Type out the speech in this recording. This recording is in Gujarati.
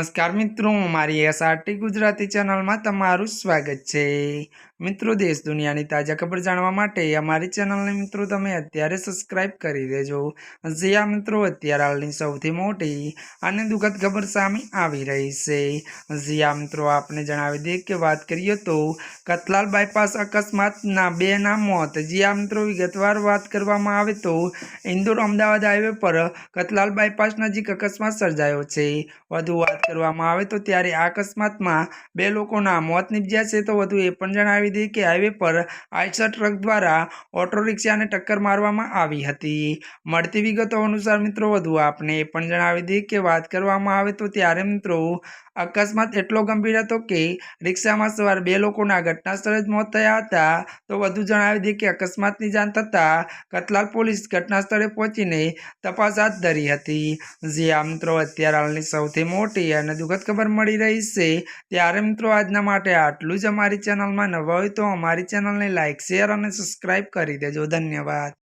નમસ્કાર મિત્રો, મારી એસઆરટી ગુજરાતી ચેનલમાં તમારું સ્વાગત છે। મિત્રો, દેશ દુનિયાની તાજા ખબર જાણવા માટે અમારી ચેનલને મિત્રો તમે અત્યારે સબસ્ક્રાઇબ કરી દેજો। જ્યાં મિત્રો અત્યારે હાલની સૌથી મોટી અને દુઃખદ ખબર સામે આવી રહી છે। જ્યાં મિત્રો આપને જણાવી દઈએ કે વાત કરીએ તો કતલાલ બાયપાસ અકસ્માતના 2 મોત। જ્યાં મિત્રો વિગતવાર વાત કરવામાં આવે તો ઇન્દોર અમદાવાદ હાઈવે પર કતલાલ બાયપાસ નજીક અકસ્માત સર્જાયો છે। વધુ વાત કરવામાં આવે તો ત્યારે આ અકસ્માતમાં 2 લોકોના મોત નિપજ્યા છે। તો વધુ એ પણ જણાવી દઈએ કે હાઈવે પર આઈસર ટ્રક દ્વારા ઓટો રિક્ષાને ટક્કર મારવામાં આવી હતી। મળતી વિગતો અનુસાર મિત્રો વધુ આપને એ પણ જણાવી દઈએ કે વાત કરવામાં આવે તો ત્યારે મિત્રો અકસ્માત એટલો ગંભીર હતો કે રિક્ષામાં સવાર 2 લોકોના ઘટના સ્થળે જ મોત થયા હતા। તો વધુ જણાવી દઈએ કે અકસ્માતની જાણ થતાં કતલાલ પોલીસ ઘટના સ્થળે પહોંચીને તપાસ હાથ ધરી હતી। જ્યાં મિત્રો અત્યારે હાલની સૌથી મોટી અને દુઃખદ ખબર મળી રહી છે। ત્યારે મિત્રો આજના માટે આટલું જ। અમારી ચેનલમાં નવા હોય તો અમારી ચેનલને લાઇક, શેર અને સબસ્ક્રાઇબ કરી દેજો। ધન્યવાદ।